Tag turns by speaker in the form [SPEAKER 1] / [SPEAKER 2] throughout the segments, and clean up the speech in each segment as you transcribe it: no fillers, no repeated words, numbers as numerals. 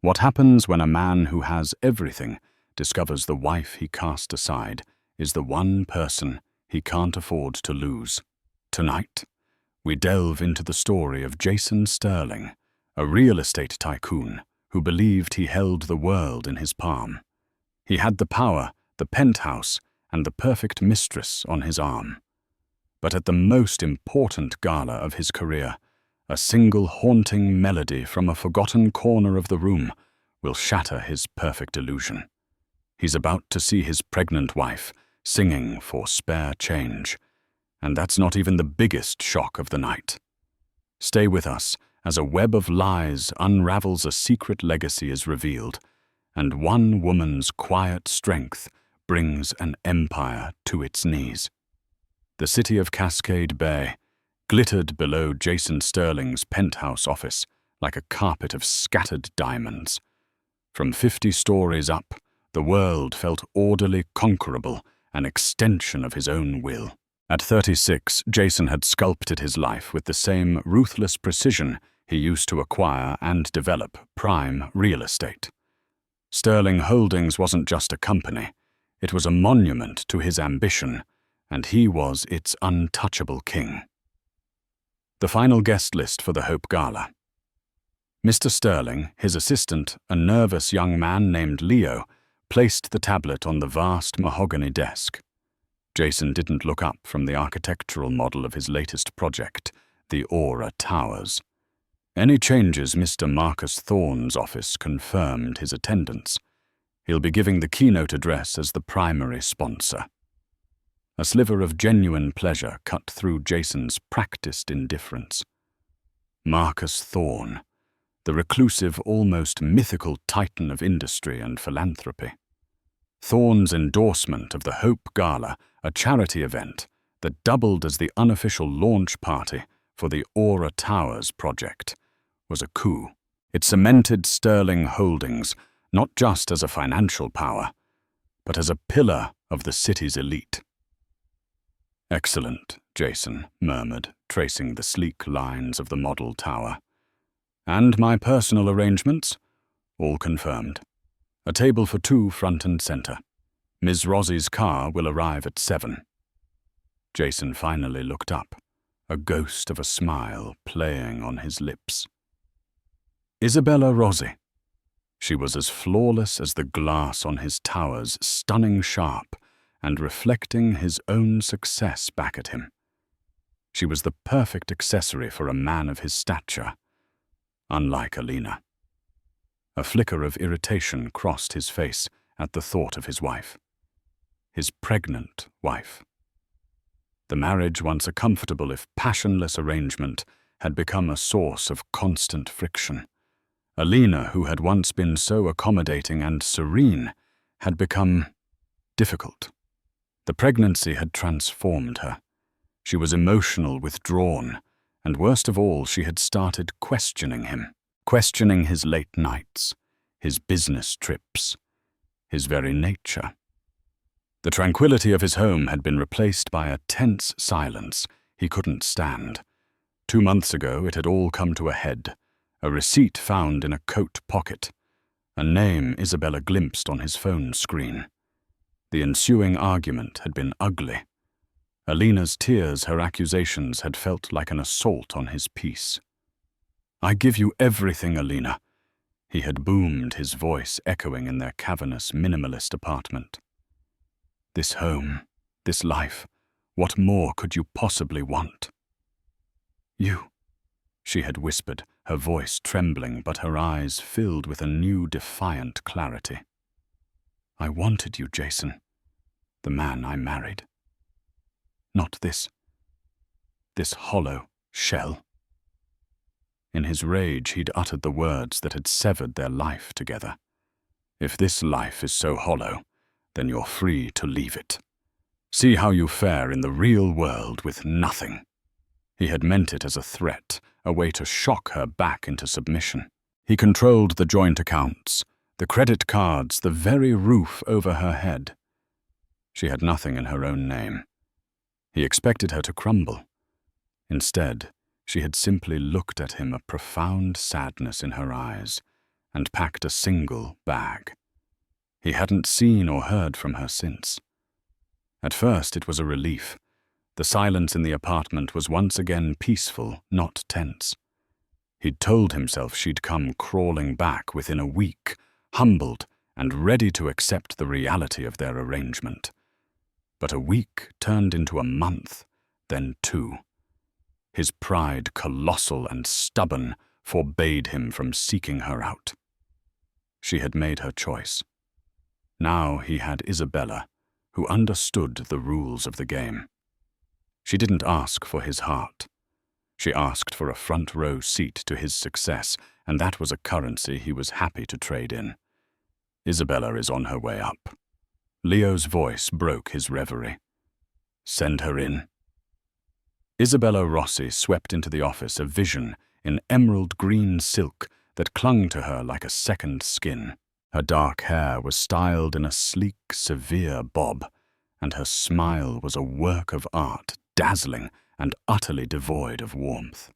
[SPEAKER 1] What happens when a man who has everything discovers the wife he cast aside is the one person he can't afford to lose? Tonight, we delve into the story of Jason Sterling, a real estate tycoon who believed he held the world in his palm. He had the power, the penthouse, and the perfect mistress on his arm. But at the most important gala of his career, a single haunting melody from a forgotten corner of the room will shatter his perfect illusion. He's about to see his pregnant wife singing for spare change, and that's not even the biggest shock of the night. Stay with us as a web of lies unravels, a secret legacy is revealed, and one woman's quiet strength brings an empire to its knees. The city of Cascade Bay glittered below Jason Sterling's penthouse office like a carpet of scattered diamonds. From 50 stories up, the world felt orderly, conquerable, an extension of his own will. At 36, Jason had sculpted his life with the same ruthless precision he used to acquire and develop prime real estate. Sterling Holdings wasn't just a company, it was a monument to his ambition, and he was its untouchable king. The final guest list for the Hope Gala. Mr. Sterling, his assistant, a nervous young man named Leo, placed the tablet on the vast mahogany desk. Jason didn't look up from the architectural model of his latest project, the Aura Towers. Any changes Mr. Marcus Thorne's office confirmed his attendance. He'll be giving the keynote address as the primary sponsor. A sliver of genuine pleasure cut through Jason's practiced indifference. Marcus Thorne, the reclusive, almost mythical titan of industry and philanthropy. Thorne's endorsement of the Hope Gala, a charity event that doubled as the unofficial launch party for the Aura Towers project, was a coup. It cemented Sterling Holdings not just as a financial power, but as a pillar of the city's elite. "Excellent," Jason murmured, tracing the sleek lines of the model tower. "And my personal arrangements? All confirmed. A table for 2 front and center. Ms. Rossi's car will arrive at 7. Jason finally looked up, a ghost of a smile playing on his lips. Isabella Rossi. She was as flawless as the glass on his towers, stunning sharp, and reflecting his own success back at him. She was the perfect accessory for a man of his stature, unlike Alina. A flicker of irritation crossed his face at the thought of his wife. His pregnant wife. The marriage, once a comfortable if passionless arrangement, had become a source of constant friction. Alina, who had once been so accommodating and serene, had become difficult. The pregnancy had transformed her. She was emotional, withdrawn, and worst of all, she had started questioning him, questioning his late nights, his business trips, his very nature. The tranquility of his home had been replaced by a tense silence he couldn't stand. 2 months ago, it had all come to a head, a receipt found in a coat pocket, a name Isabella glimpsed on his phone screen. The ensuing argument had been ugly. Alina's tears, her accusations, had felt like an assault on his peace. "I give you everything, Alina," he had boomed, his voice echoing in their cavernous, minimalist apartment. "This home, this life, what more could you possibly want?" "You," she had whispered, her voice trembling but her eyes filled with a new defiant clarity. "I wanted you, Jason, the man I married. Not this hollow shell." In his rage, he'd uttered the words that had severed their life together. "If this life is so hollow, then you're free to leave it. See how you fare in the real world with nothing." He had meant it as a threat, a way to shock her back into submission. He controlled the joint accounts, the credit cards, the very roof over her head. She had nothing in her own name. He expected her to crumble. Instead, she had simply looked at him, a profound sadness in her eyes, and packed a single bag. He hadn't seen or heard from her since. At first it was a relief. The silence in the apartment was once again peaceful, not tense. He'd told himself she'd come crawling back within a week, humbled and ready to accept the reality of their arrangement. But a week turned into a month, then 2. His pride, colossal and stubborn, forbade him from seeking her out. She had made her choice. Now he had Isabella, who understood the rules of the game. She didn't ask for his heart. She asked for a front-row seat to his success, and that was a currency he was happy to trade in. Isabella is on her way up. Leo's voice broke his reverie. Send her in. Isabella Rossi swept into the office, a vision in emerald green silk that clung to her like a second skin. Her dark hair was styled in a sleek, severe bob, and her smile was a work of art, dazzling and utterly devoid of warmth.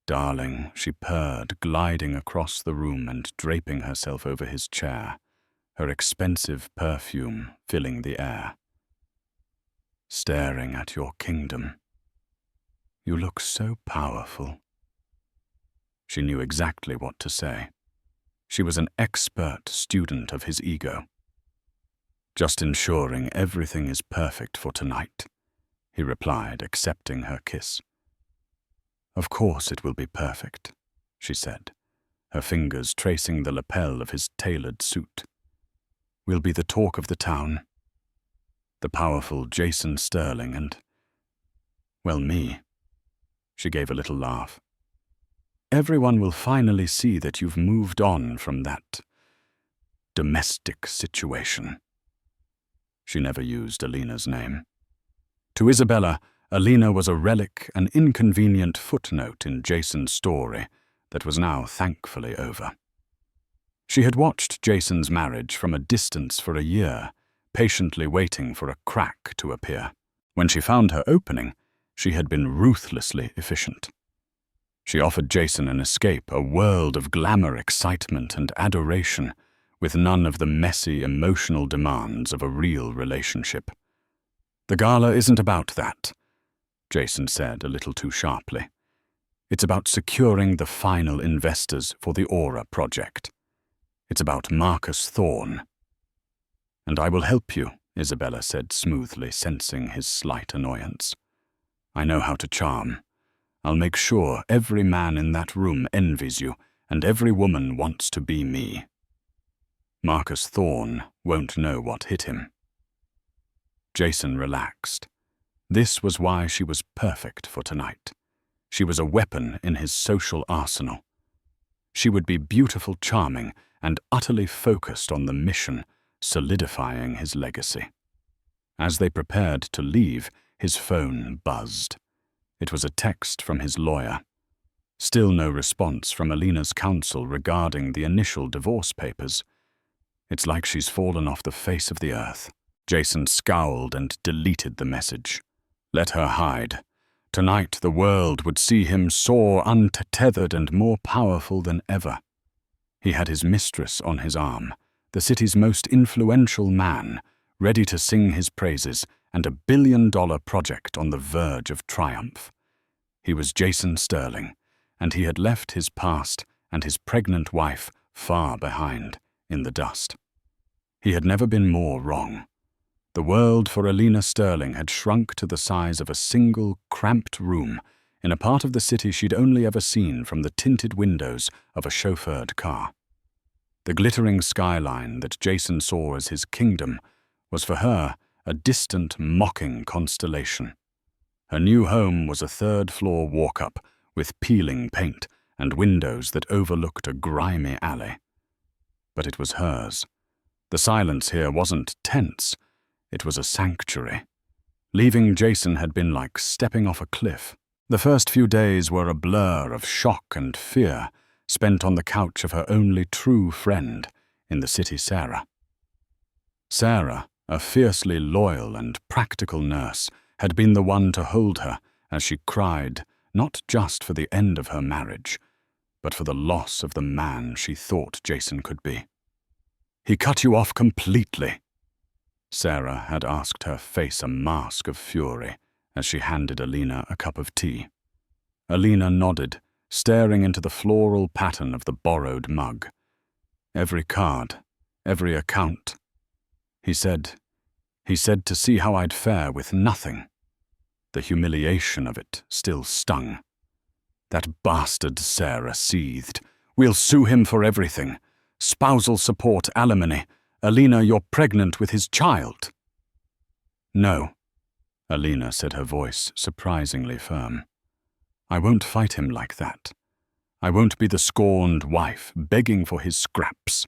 [SPEAKER 1] Darling, she purred, gliding across the room and draping herself over his chair, her expensive perfume filling the air. Staring at your kingdom. You look so powerful. She knew exactly what to say. She was an expert student of his ego. Just ensuring everything is perfect for tonight, he replied, accepting her kiss. Of course it will be perfect, she said, her fingers tracing the lapel of his tailored suit. We'll be the talk of the town. The powerful Jason Sterling and, well, me. She gave a little laugh. Everyone will finally see that you've moved on from that domestic situation. She never used Alina's name. To Isabella, Alina was a relic, an inconvenient footnote in Jason's story that was now thankfully over. She had watched Jason's marriage from a distance for a year, patiently waiting for a crack to appear. When she found her opening, she had been ruthlessly efficient. She offered Jason an escape, a world of glamour, excitement, and adoration, with none of the messy, emotional demands of a real relationship. The gala isn't about that, Jason said a little too sharply. It's about securing the final investors for the Aura project. It's about Marcus Thorne. And I will help you, Isabella said smoothly, sensing his slight annoyance. I know how to charm. I'll make sure every man in that room envies you, and every woman wants to be me. Marcus Thorne won't know what hit him. Jason relaxed. This was why she was perfect for tonight. She was a weapon in his social arsenal. She would be beautiful, charming, and utterly focused on the mission, solidifying his legacy. As they prepared to leave, his phone buzzed. It was a text from his lawyer. Still no response from Alina's counsel regarding the initial divorce papers. It's like she's fallen off the face of the earth. Jason scowled and deleted the message. Let her hide. Tonight the world would see him soar untethered and more powerful than ever. He had his mistress on his arm, the city's most influential man, ready to sing his praises, and a billion-dollar project on the verge of triumph. He was Jason Sterling, and he had left his past and his pregnant wife far behind, in the dust. He had never been more wrong. The world for Alina Sterling had shrunk to the size of a single, cramped room in a part of the city she'd only ever seen from the tinted windows of a chauffeured car. The glittering skyline that Jason saw as his kingdom was for her a distant, mocking constellation. Her new home was a third-floor walk-up with peeling paint and windows that overlooked a grimy alley. But it was hers. The silence here wasn't tense. It was a sanctuary. Leaving Jason had been like stepping off a cliff. The first few days were a blur of shock and fear, spent on the couch of her only true friend in the city, Sarah. Sarah, a fiercely loyal and practical nurse, had been the one to hold her as she cried, not just for the end of her marriage, but for the loss of the man she thought Jason could be. "He cut you off completely." Sarah had asked her face a mask of fury as she handed Alina a cup of tea. Alina nodded, staring into the floral pattern of the borrowed mug. Every card, every account. He said to see how I'd fare with nothing. The humiliation of it still stung. That bastard, Sarah seethed. "We'll sue him for everything. Spousal support, alimony. Alina, you're pregnant with his child." "No," Alina said, her voice surprisingly firm. "I won't fight him like that. I won't be the scorned wife begging for his scraps.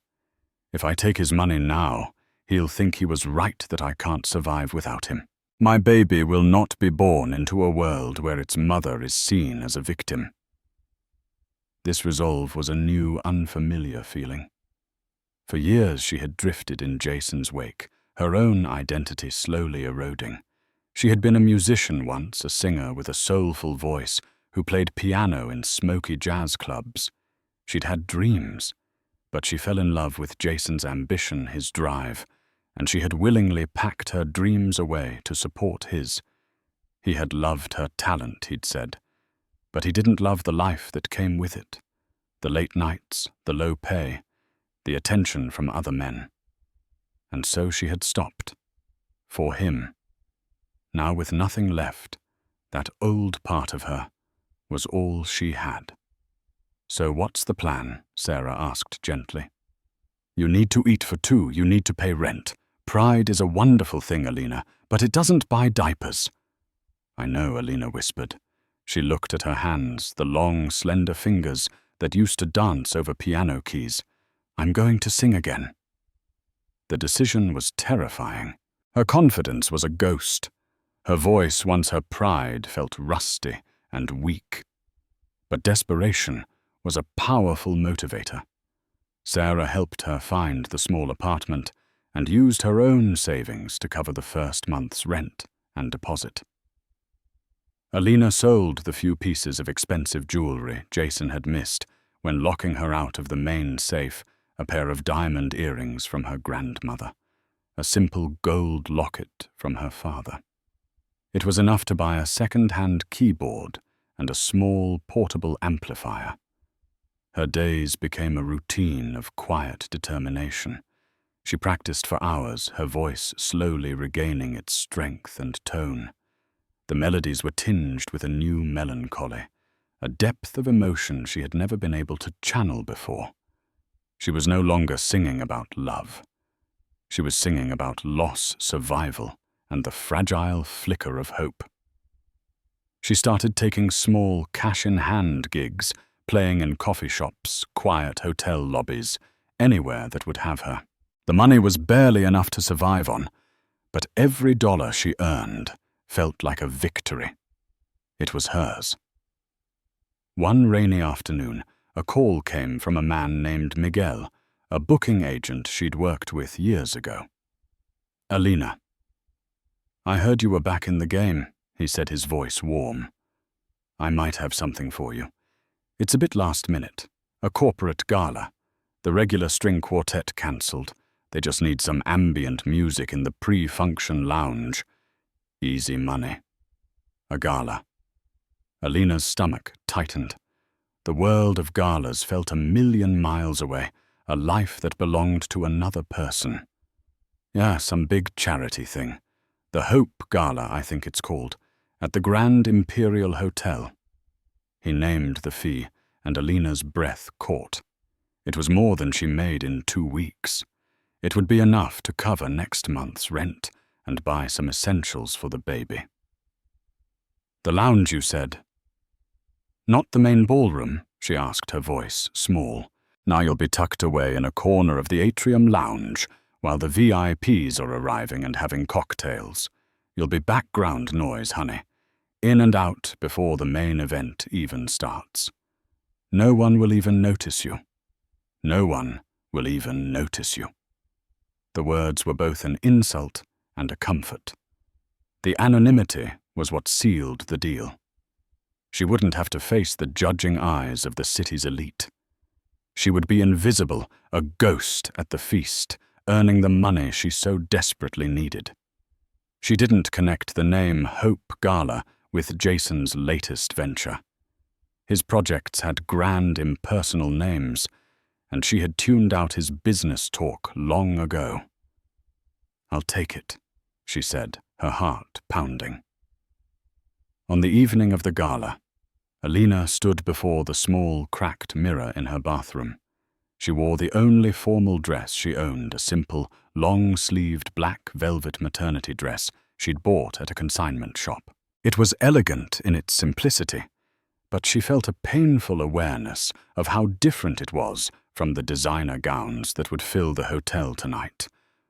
[SPEAKER 1] If I take his money now, he'll think he was right that I can't survive without him. My baby will not be born into a world where its mother is seen as a victim." This resolve was a new, unfamiliar feeling. For years she had drifted in Jason's wake, her own identity slowly eroding. She had been a musician once, a singer with a soulful voice who played piano in smoky jazz clubs. She'd had dreams, but she fell in love with Jason's ambition, his drive, and she had willingly packed her dreams away to support his. He had loved her talent, he'd said, but he didn't love the life that came with it. The late nights, the low pay, the attention from other men. And so she had stopped. For him. Now with nothing left, that old part of her was all she had. "So what's the plan?" Sarah asked gently. "You need to eat for two, you need to pay rent. Pride is a wonderful thing, Alina, but it doesn't buy diapers." "I know," Alina whispered. She looked at her hands, the long, slender fingers that used to dance over piano keys. "I'm going to sing again." The decision was terrifying. Her confidence was a ghost. Her voice, once her pride, felt rusty and weak. But desperation was a powerful motivator. Sarah helped her find the small apartment and used her own savings to cover the first month's rent and deposit. Alina sold the few pieces of expensive jewelry Jason had missed when locking her out of the main safe, a pair of diamond earrings from her grandmother, a simple gold locket from her father. It was enough to buy a second-hand keyboard and a small portable amplifier. Her days became a routine of quiet determination. She practiced for hours, her voice slowly regaining its strength and tone. The melodies were tinged with a new melancholy, a depth of emotion she had never been able to channel before. She was no longer singing about love. She was singing about loss, survival, and the fragile flicker of hope. She started taking small cash-in-hand gigs, playing in coffee shops, quiet hotel lobbies, anywhere that would have her. The money was barely enough to survive on, but every dollar she earned felt like a victory. It was hers. One rainy afternoon, a call came from a man named Miguel, a booking agent she'd worked with years ago. "Alina." "I heard you were back in the game," he said, his voice warm. "I might have something for you. It's a bit last minute. A corporate gala. The regular string quartet cancelled. They just need some ambient music in the pre-function lounge. Easy money. A gala." Alina's stomach tightened. The world of galas felt 1,000,000 miles away, a life that belonged to another person. "Yeah, some big charity thing. The Hope Gala, I think it's called, at the Grand Imperial Hotel." He named the fee, and Alina's breath caught. It was more than she made in 2 weeks. It would be enough to cover next month's rent and buy some essentials for the baby. "The lounge, you said?" "Not the main ballroom?" she asked, her voice small. "Now you'll be tucked away in a corner of the atrium lounge while the VIPs are arriving and having cocktails. You'll be background noise, honey. In and out before the main event even starts. No one will even notice you. No one will even notice you." The words were both an insult and a comfort. The anonymity was what sealed the deal. She wouldn't have to face the judging eyes of the city's elite. She would be invisible, a ghost at the feast, earning the money she so desperately needed. She didn't connect the name Hope Gala with Jason's latest venture. His projects had grand, impersonal names, and she had tuned out his business talk long ago. "I'll take it," she said, her heart pounding. On the evening of the gala, Alina stood before the small, cracked mirror in her bathroom. She wore the only formal dress she owned, a simple, long-sleeved black velvet maternity dress she'd bought at a consignment shop. It was elegant in its simplicity, but she felt a painful awareness of how different it was from the designer gowns that would fill the hotel tonight.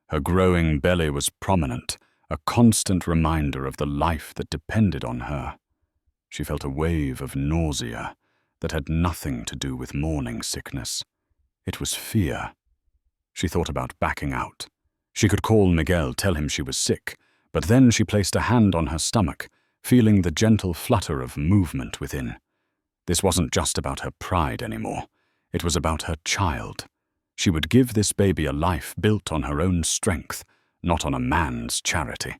[SPEAKER 1] Her growing belly was prominent, a constant reminder of the life that depended on her. She felt a wave of nausea that had nothing to do with morning sickness. It was fear. She thought about backing out. She could call Miguel, tell him she was sick, but then she placed a hand on her stomach, feeling the gentle flutter of movement within. This wasn't just about her pride anymore. It was about her child. She would give this baby a life built on her own strength, not on a man's charity.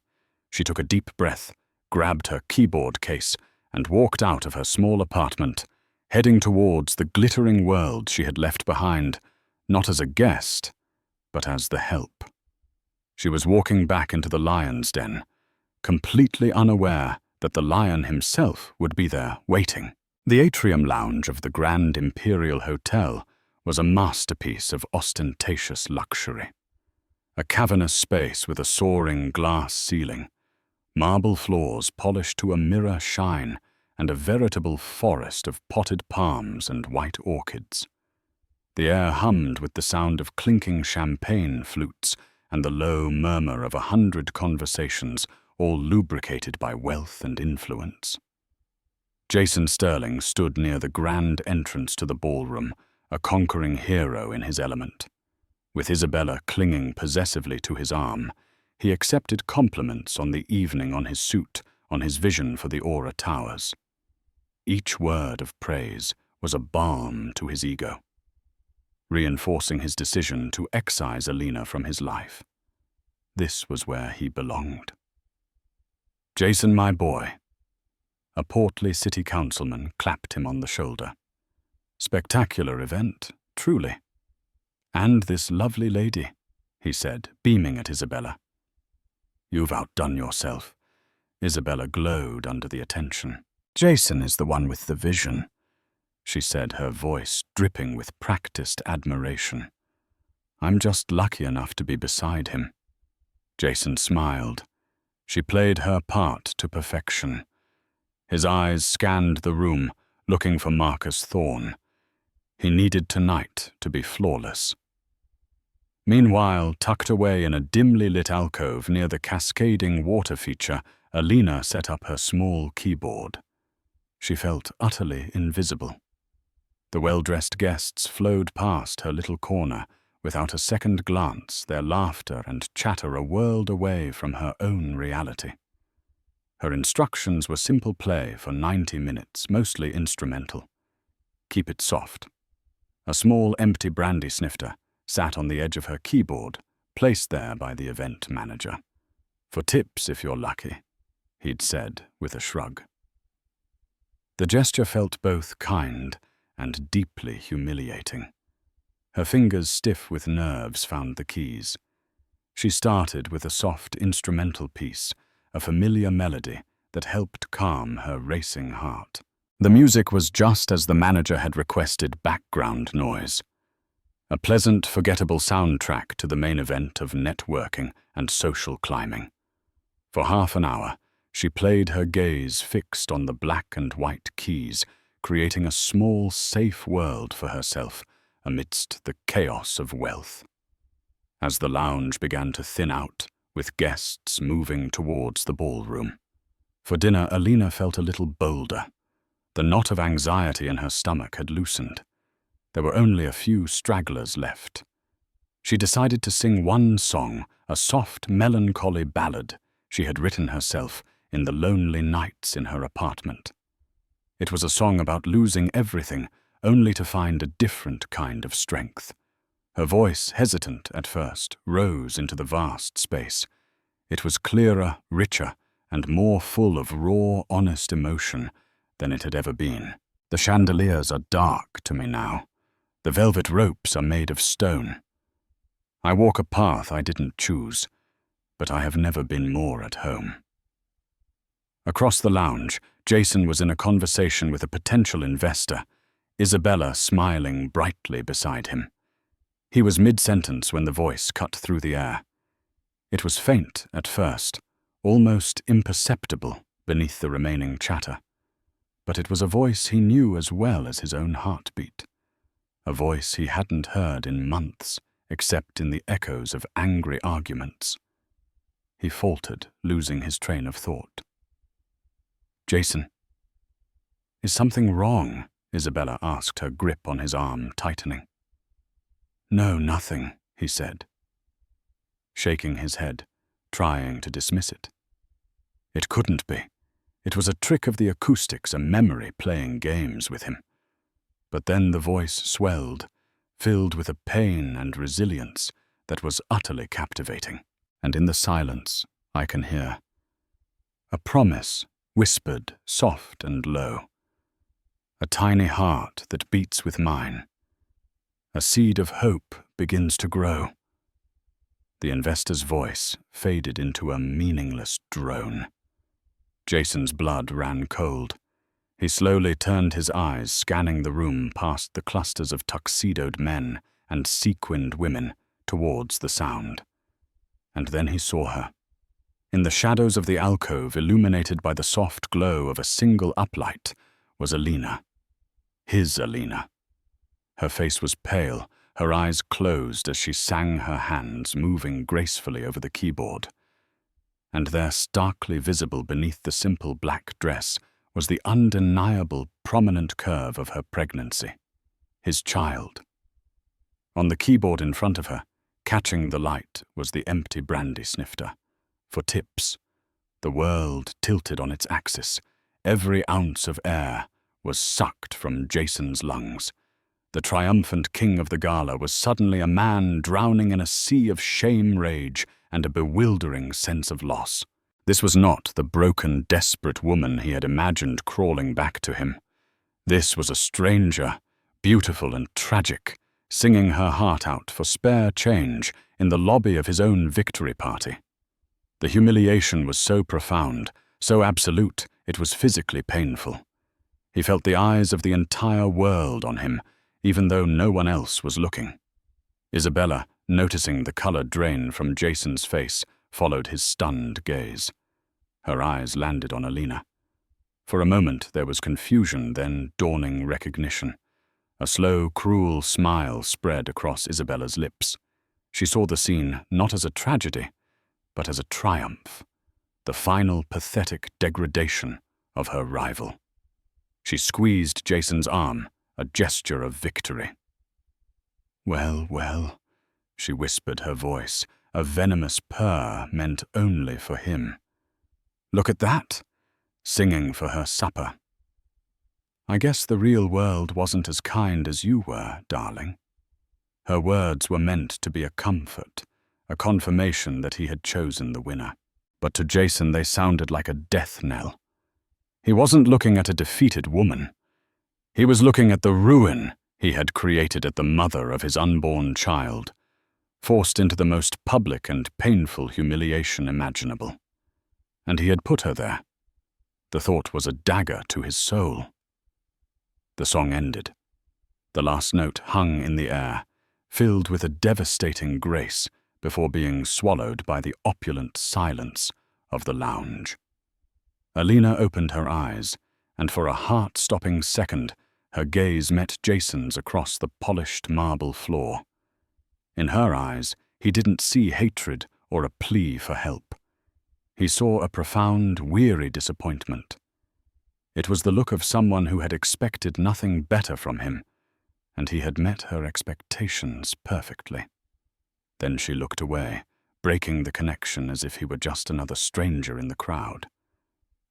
[SPEAKER 1] She took a deep breath, grabbed her keyboard case, and walked out of her small apartment, heading towards the glittering world she had left behind, not as a guest, but as the help. She was walking back into the lion's den, completely unaware that the lion himself would be there waiting. The atrium lounge of the Grand Imperial Hotel was a masterpiece of ostentatious luxury. A cavernous space with a soaring glass ceiling, marble floors polished to a mirror shine, and a veritable forest of potted palms and white orchids. The air hummed with the sound of clinking champagne flutes and the low murmur of 100 conversations, all lubricated by wealth and influence. Jason Sterling stood near the grand entrance to the ballroom, a conquering hero in his element. With Isabella clinging possessively to his arm, he accepted compliments on the evening, on his suit, on his vision for the Aura Towers. Each word of praise was a balm to his ego, reinforcing his decision to excise Alina from his life. This was where he belonged. "Jason, my boy." A portly city councilman clapped him on the shoulder. "Spectacular event, truly. And this lovely lady," he said, beaming at Isabella. "You've outdone yourself." Isabella glowed under the attention. "Jason is the one with the vision," she said, her voice dripping with practiced admiration. "I'm just lucky enough to be beside him." Jason smiled. She played her part to perfection. His eyes scanned the room, looking for Marcus Thorne. He needed tonight to be flawless. Meanwhile, tucked away in a dimly lit alcove near the cascading water feature, Alina set up her small keyboard. She felt utterly invisible. The well-dressed guests flowed past her little corner, without a second glance, their laughter and chatter a world away from her own reality. Her instructions were simple play for 90 minutes, mostly instrumental. Keep it soft. A small empty brandy snifter sat on the edge of her keyboard, placed there by the event manager. "For tips if you're lucky," he'd said with a shrug. The gesture felt both kind and deeply humiliating. Her fingers, stiff with nerves, found the keys. She started with a soft instrumental piece, a familiar melody that helped calm her racing heart. The music was just as the manager had requested background noise. A pleasant, forgettable soundtrack to the main event of networking and social climbing. For half an hour, she played, her gaze fixed on the black and white keys, creating a small, safe world for herself amidst the chaos of wealth. As the lounge began to thin out, with guests moving towards the ballroom. For dinner, Alina felt a little bolder. The knot of anxiety in her stomach had loosened. There were only a few stragglers left. She decided to sing one song, a soft, melancholy ballad she had written herself in the lonely nights in her apartment. It was a song about losing everything, only to find a different kind of strength. Her voice, hesitant at first, rose into the vast space. It was clearer, richer, and more full of raw, honest emotion than it had ever been. The chandeliers are dark to me now. The velvet ropes are made of stone. I walk a path I didn't choose, but I have never been more at home. Across the lounge, Jason was in a conversation with a potential investor, Isabella smiling brightly beside him. He was mid-sentence when the voice cut through the air. It was faint at first, almost imperceptible beneath the remaining chatter. But it was a voice he knew as well as his own heartbeat. A voice he hadn't heard in months, except in the echoes of angry arguments. He faltered, losing his train of thought. "Jason, is something wrong?" Isabella asked, her grip on his arm tightening. "No, nothing," he said, shaking his head, trying to dismiss it. It couldn't be. It was a trick of the acoustics, a memory playing games with him. But then the voice swelled, filled with a pain and resilience that was utterly captivating. And in the silence, I can hear a promise, whispered, soft and low. A tiny heart that beats with mine. A seed of hope begins to grow. The investor's voice faded into a meaningless drone. Jason's blood ran cold. He slowly turned his eyes, scanning the room past the clusters of tuxedoed men and sequined women towards the sound. And then he saw her. In the shadows of the alcove, illuminated by the soft glow of a single uplight, was Alina. His Alina. Her face was pale, her eyes closed as she sang her hands, moving gracefully over the keyboard. And there, starkly visible beneath the simple black dress, was the undeniable, prominent curve of her pregnancy. His child. On the keyboard in front of her, catching the light, was the empty brandy snifter. For tips. The world tilted on its axis. Every ounce of air was sucked from Jason's lungs. The triumphant king of the gala was suddenly a man drowning in a sea of shame, rage, and a bewildering sense of loss. This was not the broken, desperate woman he had imagined crawling back to him. This was a stranger, beautiful and tragic, singing her heart out for spare change in the lobby of his own victory party. The humiliation was so profound, so absolute, it was physically painful. He felt the eyes of the entire world on him, even though no one else was looking. Isabella, noticing the color drain from Jason's face, followed his stunned gaze. Her eyes landed on Alina. For a moment there was confusion, then dawning recognition. A slow, cruel smile spread across Isabella's lips. She saw the scene not as a tragedy, but as a triumph, the final pathetic degradation of her rival. She squeezed Jason's arm, a gesture of victory. "Well, well," she whispered, her voice, a venomous purr meant only for him. "Look at that, singing for her supper. I guess the real world wasn't as kind as you were, darling." Her words were meant to be a comfort, a confirmation that he had chosen the winner. But to Jason they sounded like a death knell. He wasn't looking at a defeated woman. He was looking at the ruin he had created at the mother of his unborn child, forced into the most public and painful humiliation imaginable. And he had put her there. The thought was a dagger to his soul. The song ended. The last note hung in the air, filled with a devastating grace before being swallowed by the opulent silence of the lounge. Alina opened her eyes, and for a heart-stopping second, her gaze met Jason's across the polished marble floor. In her eyes, he didn't see hatred or a plea for help. He saw a profound, weary disappointment. It was the look of someone who had expected nothing better from him, and he had met her expectations perfectly. Then she looked away, breaking the connection as if he were just another stranger in the crowd.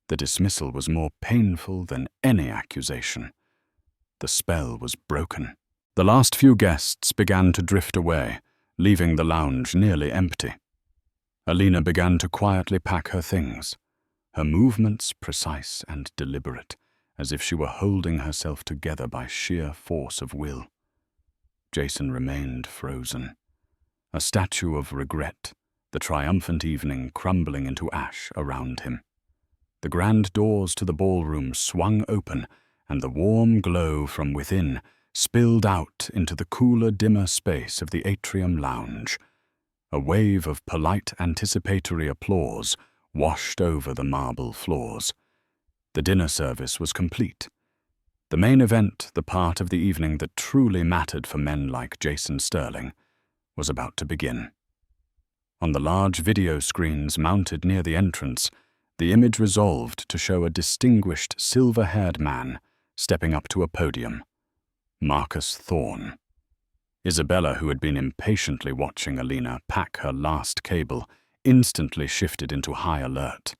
[SPEAKER 1] The dismissal was more painful than any accusation. The spell was broken. The last few guests began to drift away, leaving the lounge nearly empty. Alina began to quietly pack her things, her movements precise and deliberate, as if she were holding herself together by sheer force of will. Jason remained frozen, a statue of regret, the triumphant evening crumbling into ash around him. The grand doors to the ballroom swung open, and the warm glow from within spilled out into the cooler, dimmer space of the atrium lounge. A wave of polite, anticipatory applause washed over the marble floors. The dinner service was complete. The main event, the part of the evening that truly mattered for men like Jason Sterling, was about to begin. On the large video screens mounted near the entrance, the image resolved to show a distinguished silver-haired man stepping up to a podium. Marcus Thorne. Isabella, who had been impatiently watching Alina pack her last cable, instantly shifted into high alert.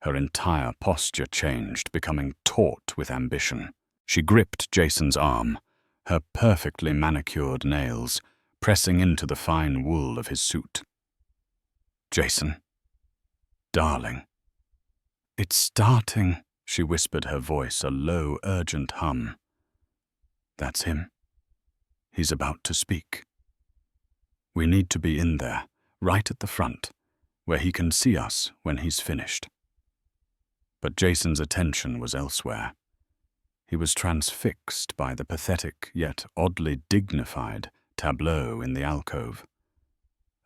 [SPEAKER 1] Her entire posture changed, becoming taut with ambition. She gripped Jason's arm, her perfectly manicured nails pressing into the fine wool of his suit. "Jason, darling." "It's starting," she whispered, her voice a low, urgent hum. "That's him. He's about to speak. We need to be in there, right at the front, where he can see us when he's finished." But Jason's attention was elsewhere. He was transfixed by the pathetic yet oddly dignified tableau in the alcove.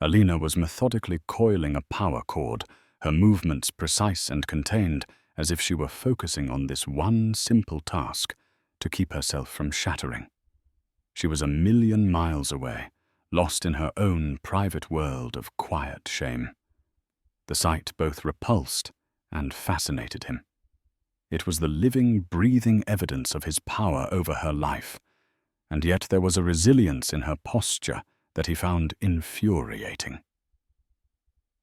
[SPEAKER 1] Alina was methodically coiling a power cord, her movements precise and contained, as if she were focusing on this one simple task to keep herself from shattering. She was 1,000,000 miles away, lost in her own private world of quiet shame. The sight both repulsed and fascinated him. It was the living, breathing evidence of his power over her life, and yet there was a resilience in her posture that he found infuriating.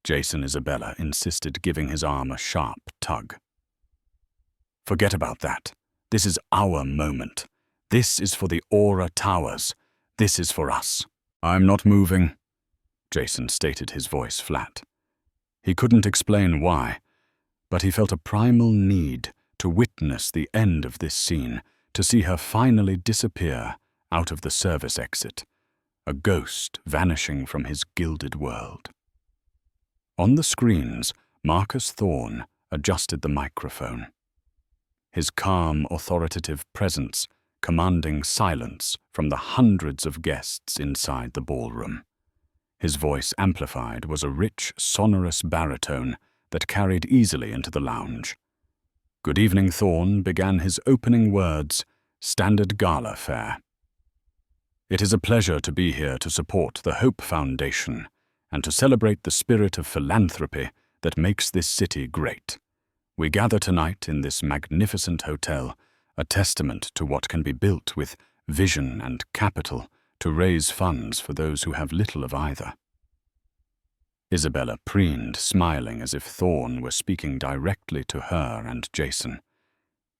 [SPEAKER 1] Jason Isabella insisted, giving his arm a sharp tug. "Forget about that. This is our moment. This is for the Aura Towers. This is for us." "I'm not moving," Jason stated, his voice flat. He couldn't explain why, but he felt a primal need to witness the end of this scene, to see her finally disappear out of the service exit, a ghost vanishing from his gilded world. On the screens, Marcus Thorne adjusted the microphone. His calm, authoritative presence commanding silence from the hundreds of guests inside the ballroom. His voice, amplified, was a rich, sonorous baritone that carried easily into the lounge. "Good evening," Thorne began his opening words, "Standard Gala fare. It is a pleasure to be here to support the Hope Foundation and to celebrate the spirit of philanthropy that makes this city great. We gather tonight in this magnificent hotel, a testament to what can be built with vision and capital to raise funds for those who have little of either." Isabella preened, smiling as if Thorne were speaking directly to her and Jason.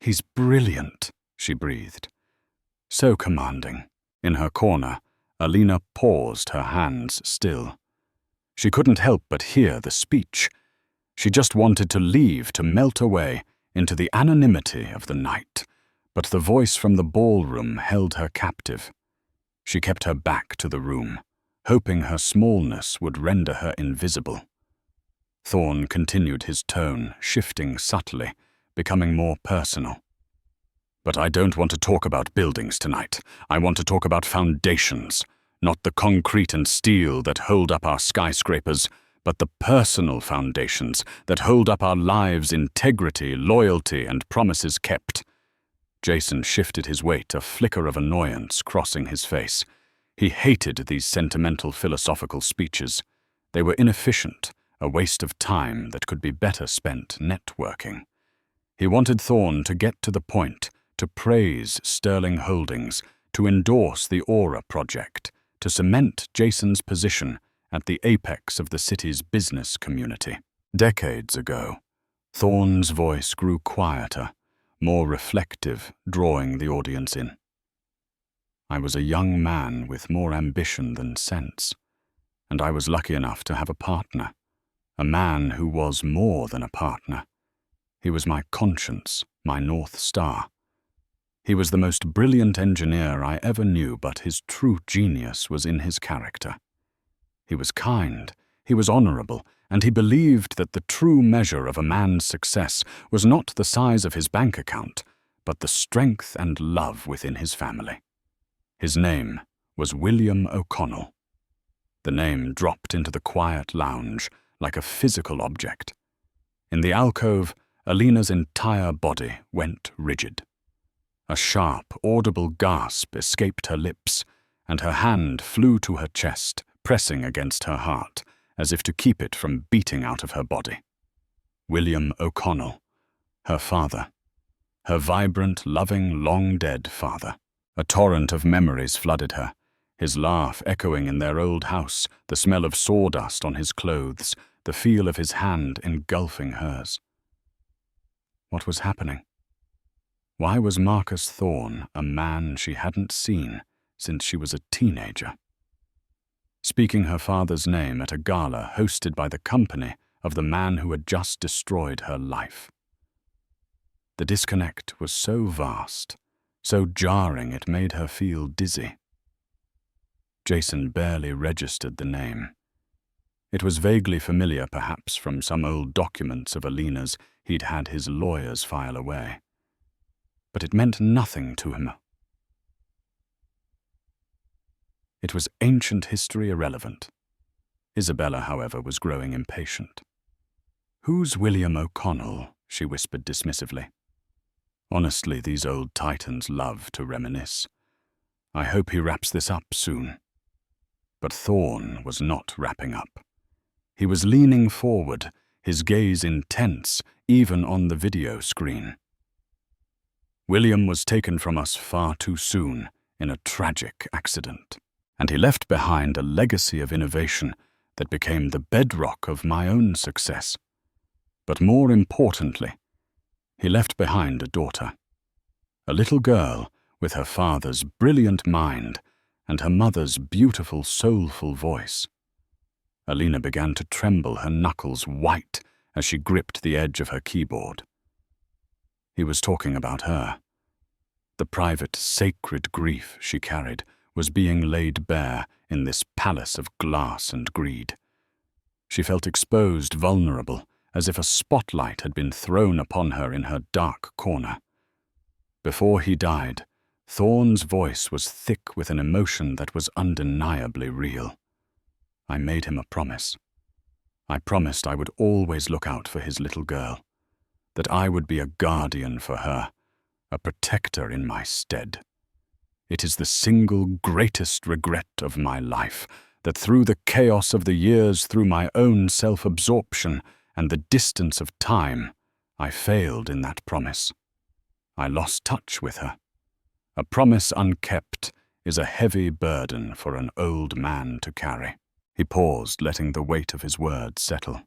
[SPEAKER 1] "He's brilliant," she breathed. "So commanding." In her corner, Alina paused, her hands still. She couldn't help but hear the speech. She just wanted to leave, to melt away into the anonymity of the night, but the voice from the ballroom held her captive. She kept her back to the room, hoping her smallness would render her invisible. Thorne continued, his tone shifting subtly, becoming more personal. "But I don't want to talk about buildings tonight. I want to talk about foundations, not the concrete and steel that hold up our skyscrapers, but the personal foundations that hold up our lives' integrity, loyalty, and promises kept." Jason shifted his weight, a flicker of annoyance crossing his face. He hated these sentimental philosophical speeches. They were inefficient, a waste of time that could be better spent networking. He wanted Thorne to get to the point, to praise Sterling Holdings, to endorse the Aura project, to cement Jason's position at the apex of the city's business community. Decades ago, Thorne's voice grew quieter, more reflective, drawing the audience in. I was a young man with more ambition than sense, and I was lucky enough to have a partner, a man who was more than a partner. He was my conscience, my North Star. He was the most brilliant engineer I ever knew, but his true genius was in his character. He was kind, he was honorable, and he believed that the true measure of a man's success was not the size of his bank account, but the strength and love within his family. His name was William O'Connell. The name dropped into the quiet lounge like a physical object. In the alcove, Alina's entire body went rigid. A sharp, audible gasp escaped her lips, and her hand flew to her chest, pressing against her heart, as if to keep it from beating out of her body. William O'Connell, her father, her vibrant, loving, long-dead father. A torrent of memories flooded her, his laugh echoing in their old house, the smell of sawdust on his clothes, the feel of his hand engulfing hers. What was happening? Why was Marcus Thorne a man she hadn't seen since she was a teenager? Speaking her father's name at a gala hosted by the company of the man who had just destroyed her life. The disconnect was so vast, so jarring it made her feel dizzy. Jason barely registered the name. It was vaguely familiar, perhaps, from some old documents of Alina's he'd had his lawyers file away. But it meant nothing to him. It was ancient history irrelevant. Isabella, however, was growing impatient. "Who's William O'Connell?" she whispered dismissively. "Honestly, these old titans love to reminisce. I hope he wraps this up soon." But Thorne was not wrapping up. He was leaning forward, his gaze intense, even on the video screen. "William was taken from us far too soon in a tragic accident, and he left behind a legacy of innovation that became the bedrock of my own success. But more importantly, he left behind a daughter, a little girl with her father's brilliant mind and her mother's beautiful, soulful voice." Alina began to tremble, her knuckles white as she gripped the edge of her keyboard. He was talking about her. The private, sacred grief she carried was being laid bare in this palace of glass and greed. She felt exposed, vulnerable, as if a spotlight had been thrown upon her in her dark corner. Before he died, Thorne's voice was thick with an emotion that was undeniably real. I made him a promise. I promised I would always look out for his little girl, that I would be a guardian for her, a protector in my stead. It is the single greatest regret of my life that through the chaos of the years, through my own self-absorption and the distance of time, I failed in that promise. I lost touch with her. A promise unkept is a heavy burden for an old man to carry." He paused, letting the weight of his words settle.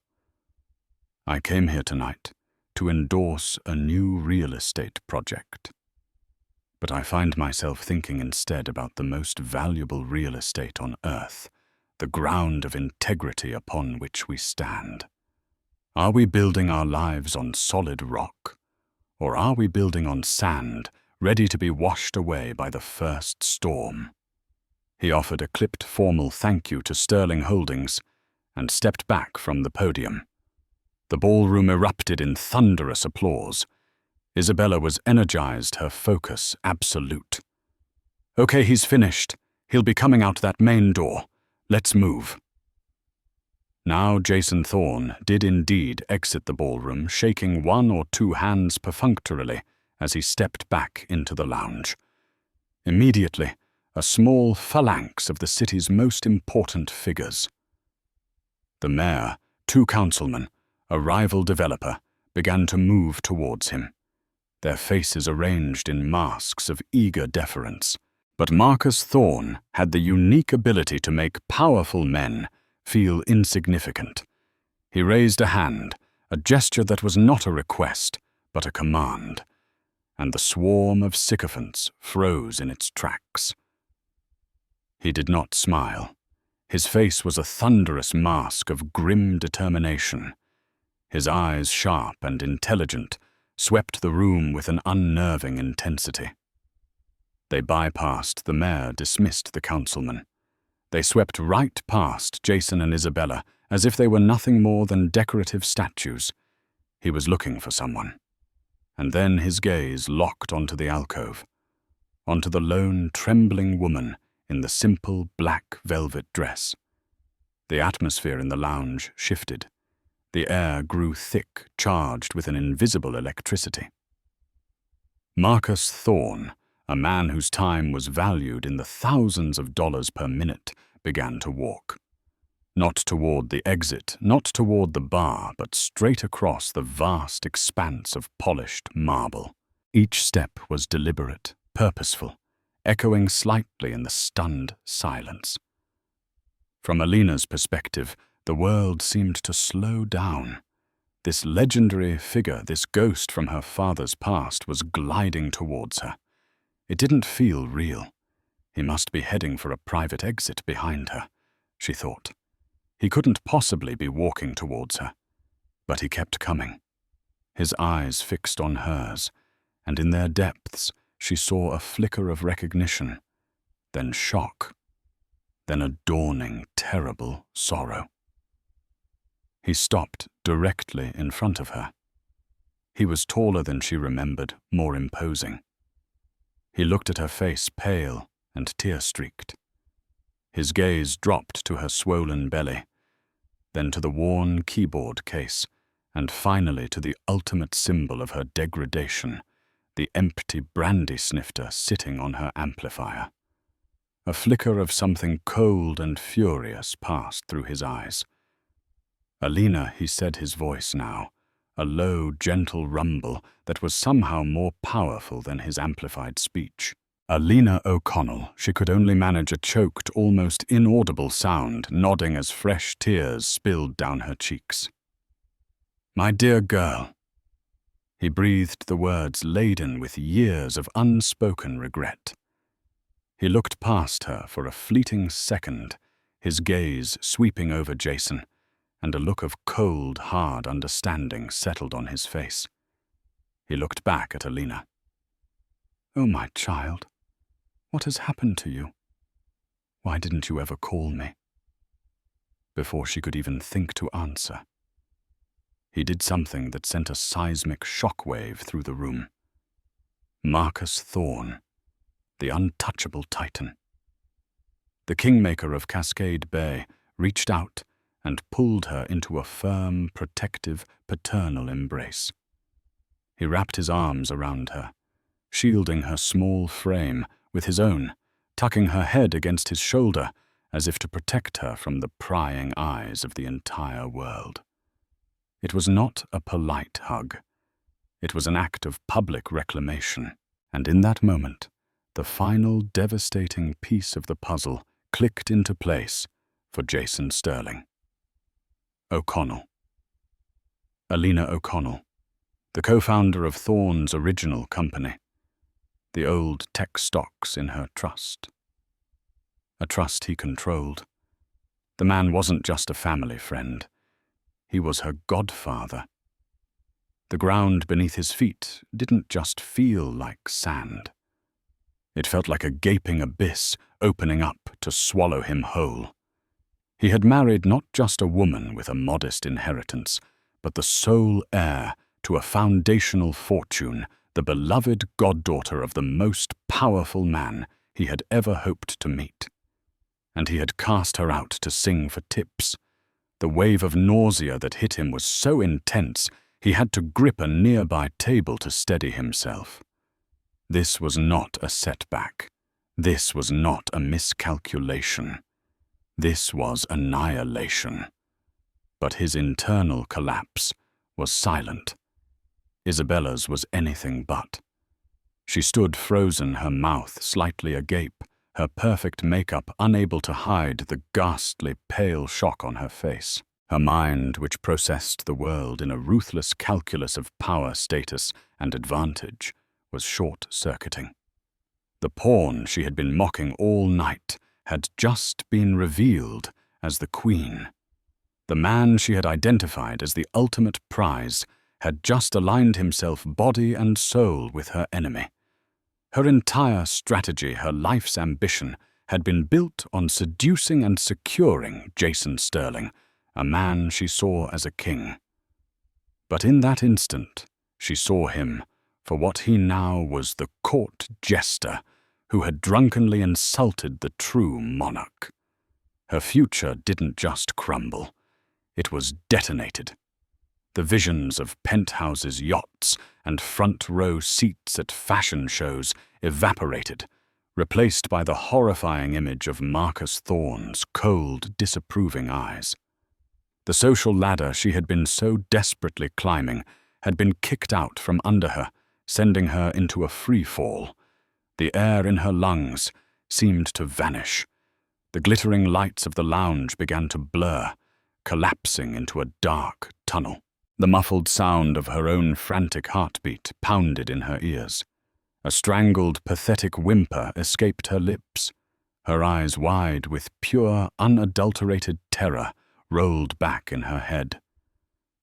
[SPEAKER 1] "I came here tonight to endorse a new real estate project. But I find myself thinking instead about the most valuable real estate on earth, the ground of integrity upon which we stand. Are we building our lives on solid rock, or are we building on sand, ready to be washed away by the first storm?" He offered a clipped formal thank you to Sterling Holdings and stepped back from the podium. The ballroom erupted in thunderous applause. Isabella was energized, her focus absolute. "Okay, he's finished. He'll be coming out that main door. Let's move." Now Jason Thorne did indeed exit the ballroom, shaking one or two hands perfunctorily as he stepped back into the lounge. Immediately, a small phalanx of the city's most important figures. The mayor, 2 councilmen, a rival developer, began to move towards him, their faces arranged in masks of eager deference. But Marcus Thorne had the unique ability to make powerful men feel insignificant. He raised a hand, a gesture that was not a request, but a command, and the swarm of sycophants froze in its tracks. He did not smile. His face was a thunderous mask of grim determination. His eyes, sharp and intelligent, swept the room with an unnerving intensity. They bypassed the mayor, dismissed the councilman. They swept right past Jason and Isabella as if they were nothing more than decorative statues. He was looking for someone. And then his gaze locked onto the alcove, onto the lone, trembling woman in the simple black velvet dress. The atmosphere in the lounge shifted. The air grew thick, charged with an invisible electricity. Marcus Thorne, a man whose time was valued in the thousands of dollars per minute, began to walk. Not toward the exit, not toward the bar, but straight across the vast expanse of polished marble. Each step was deliberate, purposeful, echoing slightly in the stunned silence. From Alina's perspective, the world seemed to slow down. This legendary figure, this ghost from her father's past, was gliding towards her. It didn't feel real. He must be heading for a private exit behind her, she thought. He couldn't possibly be walking towards her. But he kept coming, his eyes fixed on hers, and in their depths she saw a flicker of recognition, then shock, then a dawning, terrible sorrow. He stopped directly in front of her. He was taller than she remembered, more imposing. He looked at her face, pale and tear-streaked. His gaze dropped to her swollen belly, then to the worn keyboard case, and finally to the ultimate symbol of her degradation, the empty brandy snifter sitting on her amplifier. A flicker of something cold and furious passed through his eyes. "Alina," he said, his voice now, a low, gentle rumble that was somehow more powerful than his amplified speech. Alina O'Connell, she could only manage a choked, almost inaudible sound, nodding as fresh tears spilled down her cheeks. "My dear girl." He breathed the words laden with years of unspoken regret. He looked past her for a fleeting second, his gaze sweeping over Jason, and a look of cold, hard understanding settled on his face. He looked back at Alina. "Oh, my child, what has happened to you? Why didn't you ever call me?" Before she could even think to answer, he did something that sent a seismic shockwave through the room. Marcus Thorne, the untouchable titan. The kingmaker of Cascade Bay reached out and pulled her into a firm, protective, paternal embrace. He wrapped his arms around her, shielding her small frame with his own, tucking her head against his shoulder as if to protect her from the prying eyes of the entire world. It was not a polite hug. It was an act of public reclamation, and in that moment, the final devastating piece of the puzzle clicked into place for Jason Sterling. O'Connell. Alina O'Connell, the co-founder of Thorne's original company, the old tech stocks in her trust. A trust he controlled. The man wasn't just a family friend. He was her godfather. The ground beneath his feet didn't just feel like sand. It felt like a gaping abyss opening up to swallow him whole. He had married not just a woman with a modest inheritance, but the sole heir to a foundational fortune, the beloved goddaughter of the most powerful man he had ever hoped to meet. And he had cast her out to sing for tips. The wave of nausea that hit him was so intense, he had to grip a nearby table to steady himself. This was not a setback. This was not a miscalculation. This was annihilation. But his internal collapse was silent. Isabella's was anything but. She stood frozen, her mouth slightly agape, her perfect makeup unable to hide the ghastly pale shock on her face. Her mind, which processed the world in a ruthless calculus of power, status, and advantage, was short-circuiting. The pawn she had been mocking all night had just been revealed as the queen. The man she had identified as the ultimate prize had just aligned himself body and soul with her enemy. Her entire strategy, her life's ambition, had been built on seducing and securing Jason Sterling, a man she saw as a king. But in that instant, she saw him for what he now was, the court jester who had drunkenly insulted the true monarch. Her future didn't just crumble, it was detonated. The visions of penthouses, yachts, and front-row seats at fashion shows evaporated, replaced by the horrifying image of Marcus Thorne's cold, disapproving eyes. The social ladder she had been so desperately climbing had been kicked out from under her, sending her into a free fall. The air in her lungs seemed to vanish. The glittering lights of the lounge began to blur, collapsing into a dark tunnel. The muffled sound of her own frantic heartbeat pounded in her ears. A strangled, pathetic whimper escaped her lips. Her eyes, wide with pure, unadulterated terror, rolled back in her head.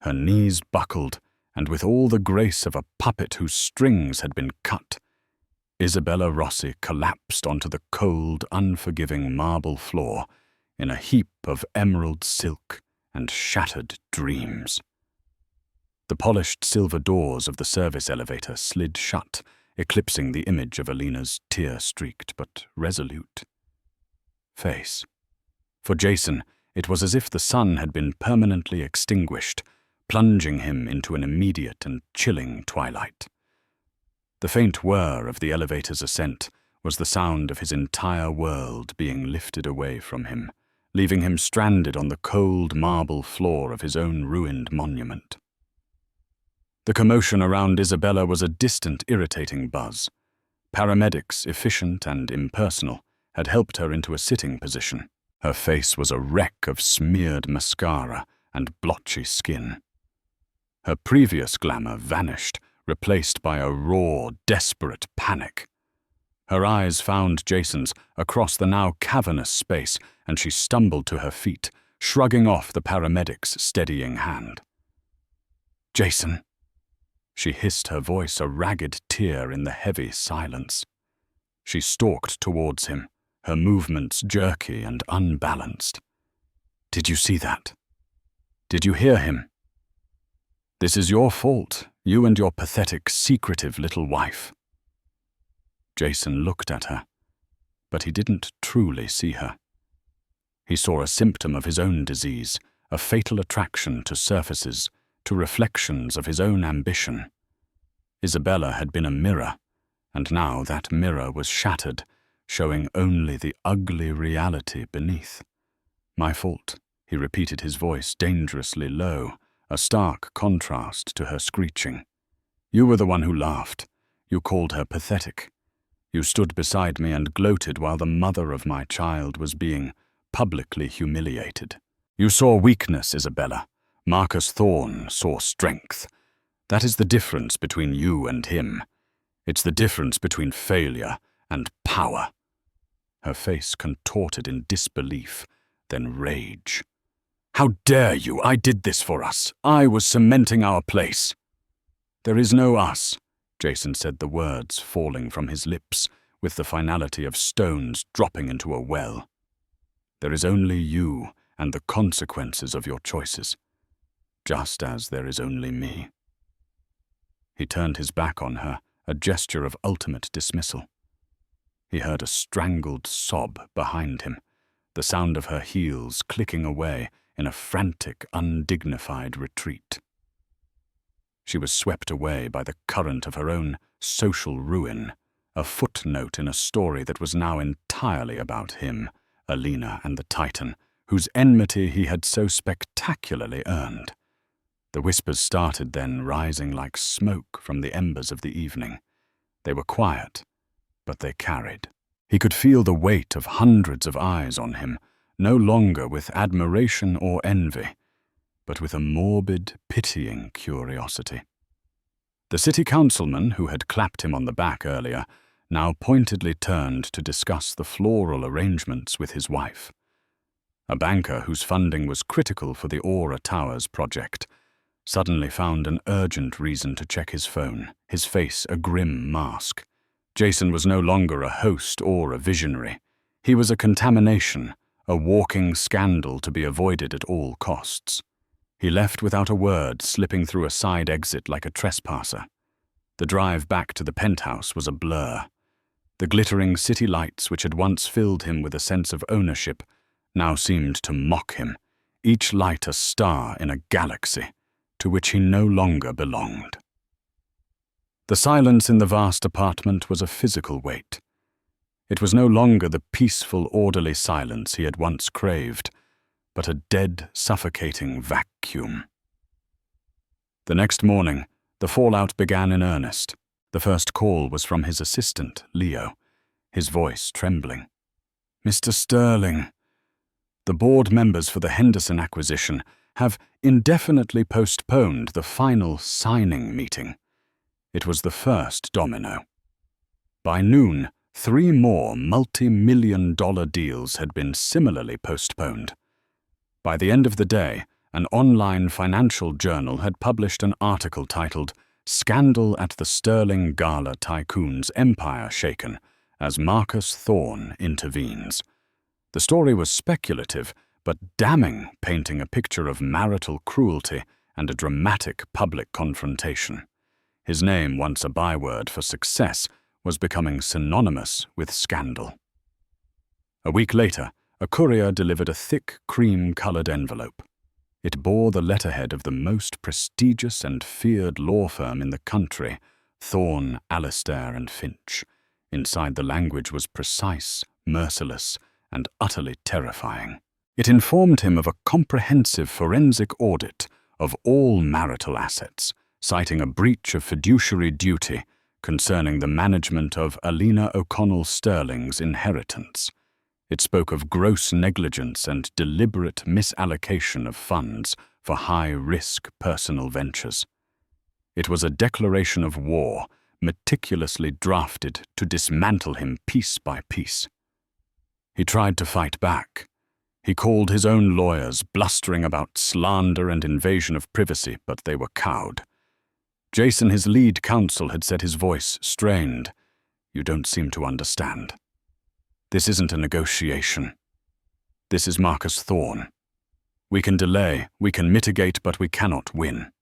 [SPEAKER 1] Her knees buckled, and with all the grace of a puppet whose strings had been cut, Isabella Rossi collapsed onto the cold, unforgiving marble floor in a heap of emerald silk and shattered dreams. The polished silver doors of the service elevator slid shut, eclipsing the image of Alina's tear-streaked but resolute face. For Jason, it was as if the sun had been permanently extinguished, plunging him into an immediate and chilling twilight. The faint whir of the elevator's ascent was the sound of his entire world being lifted away from him, leaving him stranded on the cold marble floor of his own ruined monument. The commotion around Isabella was a distant, irritating buzz. Paramedics, efficient and impersonal, had helped her into a sitting position. Her face was a wreck of smeared mascara and blotchy skin. Her previous glamour vanished, replaced by a raw, desperate panic. Her eyes found Jason's across the now cavernous space, and she stumbled to her feet, shrugging off the paramedic's steadying hand. "Jason," she hissed, her voice a ragged tear in the heavy silence. She stalked towards him, her movements jerky and unbalanced. "Did you see that? Did you hear him? This is your fault, you and your pathetic, secretive little wife." Jason looked at her, but he didn't truly see her. He saw a symptom of his own disease, a fatal attraction to surfaces, to reflections of his own ambition. Isabella had been a mirror, and now that mirror was shattered, showing only the ugly reality beneath. "My fault," he repeated, his voice dangerously low, a stark contrast to her screeching. "You were the one who laughed. You called her pathetic. You stood beside me and gloated while the mother of my child was being publicly humiliated. You saw weakness, Isabella. Marcus Thorne saw strength. That is the difference between you and him. It's the difference between failure and power." Her face contorted in disbelief, then rage. "How dare you? I did this for us. I was cementing our place." "There is no us," Jason said, the words falling from his lips with the finality of stones dropping into a well. "There is only you and the consequences of your choices, just as there is only me." He turned his back on her, a gesture of ultimate dismissal. He heard a strangled sob behind him, the sound of her heels clicking away in a frantic, undignified retreat. She was swept away by the current of her own social ruin, a footnote in a story that was now entirely about him, Alina and the Titan, whose enmity he had so spectacularly earned. The whispers started then, rising like smoke from the embers of the evening. They were quiet, but they carried. He could feel the weight of hundreds of eyes on him, no longer with admiration or envy, but with a morbid, pitying curiosity. The city councilman, who had clapped him on the back earlier, now pointedly turned to discuss the floral arrangements with his wife. A banker whose funding was critical for the Aura Towers project suddenly found an urgent reason to check his phone, his face a grim mask. Jason was no longer a host or a visionary. He was a contamination, a walking scandal to be avoided at all costs. He left without a word, slipping through a side exit like a trespasser. The drive back to the penthouse was a blur. The glittering city lights which had once filled him with a sense of ownership now seemed to mock him, each light a star in a galaxy to which he no longer belonged. The silence in the vast apartment was a physical weight. It was no longer the peaceful, orderly silence he had once craved, but a dead, suffocating vacuum. The next morning, the fallout began in earnest. The first call was from his assistant, Leo, his voice trembling. "Mr. Sterling, the board members for the Henderson acquisition have indefinitely postponed the final signing meeting." It was the first domino. By noon, 3 more multi-million-dollar deals had been similarly postponed. By the end of the day, an online financial journal had published an article titled "Scandal at the Sterling Gala Tycoon's Empire Shaken as Marcus Thorne Intervenes." The story was speculative, but damning, painting a picture of marital cruelty and a dramatic public confrontation. His name, once a byword for success, was becoming synonymous with scandal. A week later, a courier delivered a thick, cream-colored envelope. It bore the letterhead of the most prestigious and feared law firm in the country, Thorne, Alistair and Finch. Inside, the language was precise, merciless, and utterly terrifying. It informed him of a comprehensive forensic audit of all marital assets, citing a breach of fiduciary duty concerning the management of Alina O'Connell-Sterling's inheritance. It spoke of gross negligence and deliberate misallocation of funds for high-risk personal ventures. It was a declaration of war, meticulously drafted to dismantle him piece by piece. He tried to fight back. He called his own lawyers, blustering about slander and invasion of privacy, but they were cowed. Jason, his lead counsel, had said, his voice strained. "You don't seem to understand. This isn't a negotiation. This is Marcus Thorne. We can delay, we can mitigate, but we cannot win.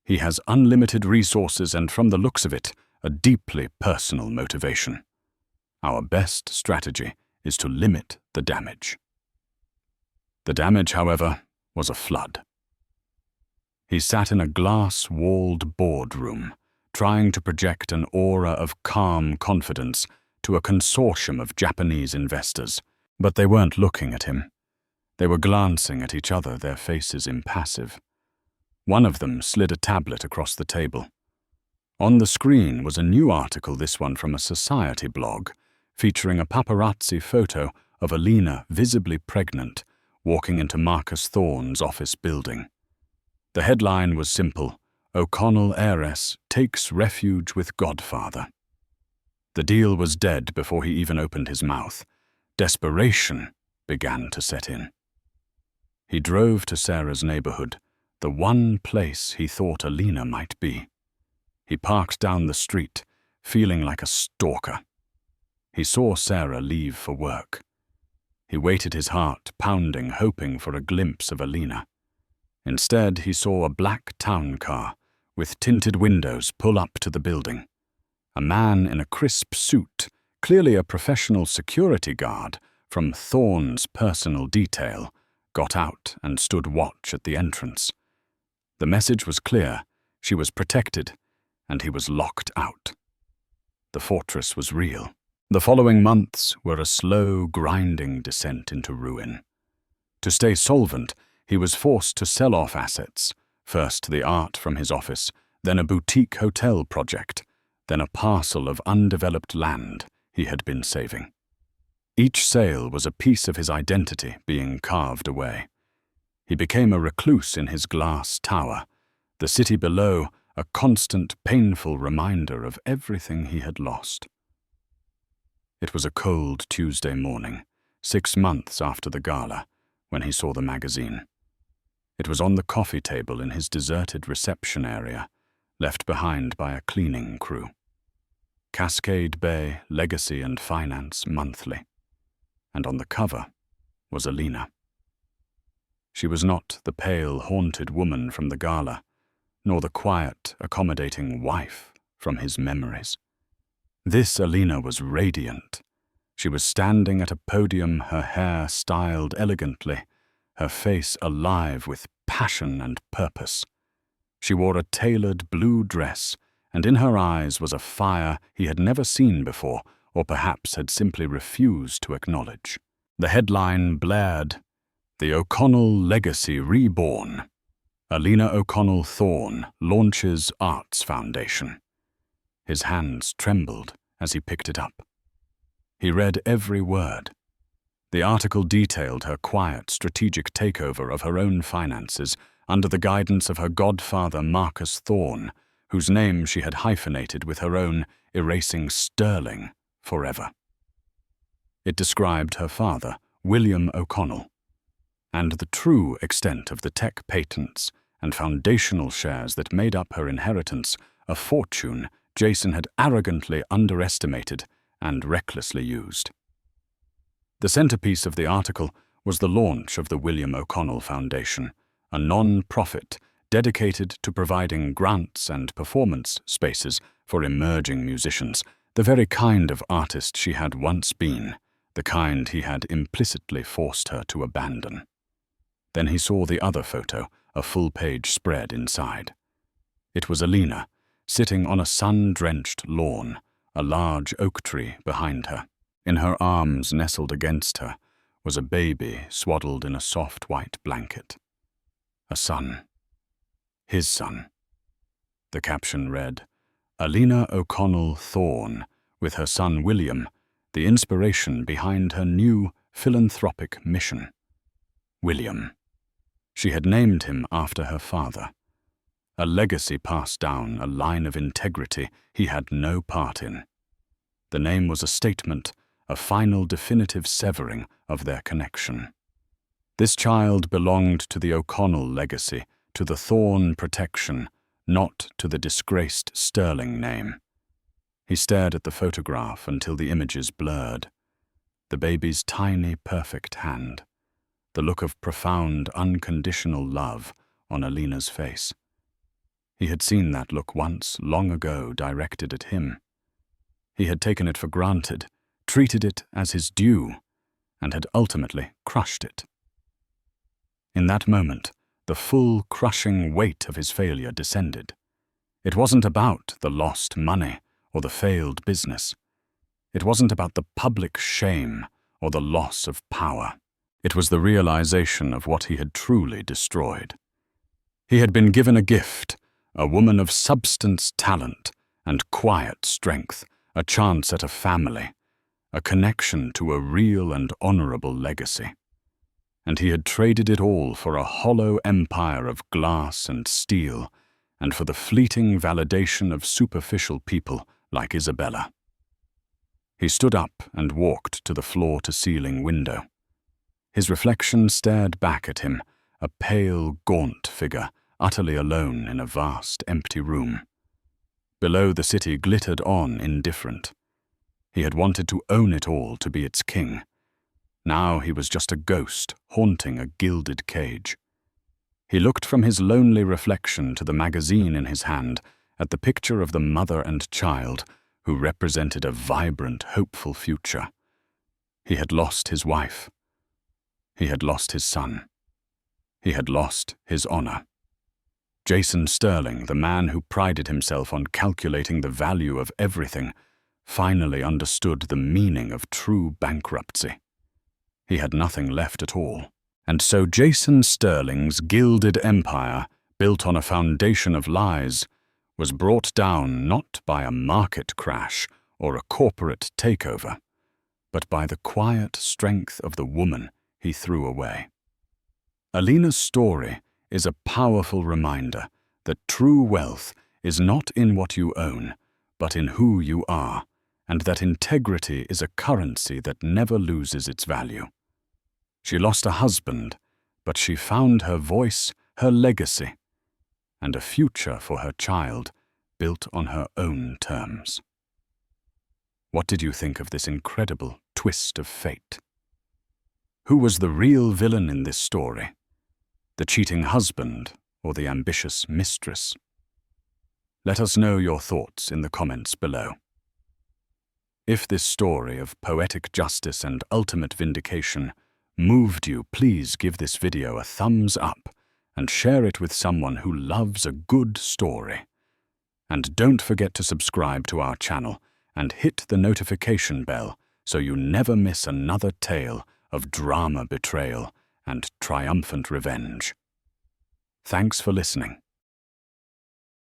[SPEAKER 1] He has unlimited resources and, from the looks of it, a deeply personal motivation. Our best strategy is to limit the damage." The damage, however, was a flood. He sat in a glass-walled boardroom, trying to project an aura of calm confidence to a consortium of Japanese investors, but they weren't looking at him. They were glancing at each other, their faces impassive. One of them slid a tablet across the table. On the screen was a new article, this one from a society blog, featuring a paparazzi photo of Alina, visibly pregnant, walking into Marcus Thorne's office building. The headline was simple: "O'Connell heiress takes refuge with godfather." The deal was dead before he even opened his mouth. Desperation began to set in. He drove to Sarah's neighborhood, the one place he thought Alina might be. He parked down the street, feeling like a stalker. He saw Sarah leave for work. He waited, his heart pounding, hoping for a glimpse of Alina. Instead, he saw a black town car with tinted windows pull up to the building. A man in a crisp suit, clearly a professional security guard from Thorne's personal detail, got out and stood watch at the entrance. The message was clear: she was protected, and he was locked out. The fortress was real. The following months were a slow, grinding descent into ruin. To stay solvent, he was forced to sell off assets, first the art from his office, then a boutique hotel project, then a parcel of undeveloped land he had been saving. Each sale was a piece of his identity being carved away. He became a recluse in his glass tower, the city below a constant, painful reminder of everything he had lost. It was a cold Tuesday morning, 6 months after the gala, when he saw the magazine. It was on the coffee table in his deserted reception area, left behind by a cleaning crew. Cascade Bay Legacy and Finance Monthly. And on the cover was Alina. She was not the pale, haunted woman from the gala, nor the quiet, accommodating wife from his memories. This Alina was radiant. She was standing at a podium, her hair styled elegantly, her face alive with passion and purpose. She wore a tailored blue dress, and in her eyes was a fire he had never seen before, or perhaps had simply refused to acknowledge. The headline blared, "The O'Connell Legacy Reborn. Alina O'Connell-Sterling launches Arts Foundation." His hands trembled as he picked it up. He read every word. The article detailed her quiet, strategic takeover of her own finances under the guidance of her godfather Marcus Thorne, whose name she had hyphenated with her own, erasing Sterling forever. It described her father, William O'Connell, and the true extent of the tech patents and foundational shares that made up her inheritance, a fortune Jason had arrogantly underestimated and recklessly used. The centerpiece of the article was the launch of the William O'Connell Foundation, a non-profit dedicated to providing grants and performance spaces for emerging musicians, the very kind of artist she had once been, the kind he had implicitly forced her to abandon. Then he saw the other photo, a full-page spread inside. It was Alina, sitting on a sun-drenched lawn, a large oak tree behind her. In her arms, nestled against her, was a baby swaddled in a soft white blanket. A son. His son. The caption read, "Alina O'Connell-Sterling, with her son William, the inspiration behind her new philanthropic mission." William. She had named him after her father. A legacy passed down, a line of integrity he had no part in. The name was a statement, a final definitive severing of their connection. This child belonged to the O'Connell legacy, to the Thorne protection, not to the disgraced Sterling name. He stared at the photograph until the images blurred. The baby's tiny, perfect hand. The look of profound, unconditional love on Alina's face. He had seen that look once, long ago, directed at him. He had taken it for granted, treated it as his due, and had ultimately crushed it. In that moment, the full, crushing weight of his failure descended. It wasn't about the lost money or the failed business. It wasn't about the public shame or the loss of power. It was the realization of what he had truly destroyed. He had been given a gift, a woman of substance, talent, and quiet strength, a chance at a family, a connection to a real and honorable legacy. And he had traded it all for a hollow empire of glass and steel, and for the fleeting validation of superficial people like Isabella. He stood up and walked to the floor-to-ceiling window. His reflection stared back at him, a pale, gaunt figure, utterly alone in a vast, empty room. Below, the city glittered on, indifferent. He had wanted to own it all, to be its king. Now he was just a ghost, haunting a gilded cage. He looked from his lonely reflection to the magazine in his hand, at the picture of the mother and child, who represented a vibrant, hopeful future. He had lost his wife. He had lost his son. He had lost his honor. Jason Sterling, the man who prided himself on calculating the value of everything, finally understood the meaning of true bankruptcy. He had nothing left at all. And so Jason Sterling's gilded empire, built on a foundation of lies, was brought down not by a market crash or a corporate takeover, but by the quiet strength of the woman he threw away. Alina's story is a powerful reminder that true wealth is not in what you own, but in who you are, and that integrity is a currency that never loses its value. She lost a husband, but she found her voice, her legacy, and a future for her child built on her own terms. What did you think of this incredible twist of fate? Who was the real villain in this story? The cheating husband or the ambitious mistress? Let us know your thoughts in the comments below. If this story of poetic justice and ultimate vindication moved you, please give this video a thumbs up and share it with someone who loves a good story. And don't forget to subscribe to our channel and hit the notification bell so you never miss another tale of drama, betrayal, and triumphant revenge. Thanks for listening.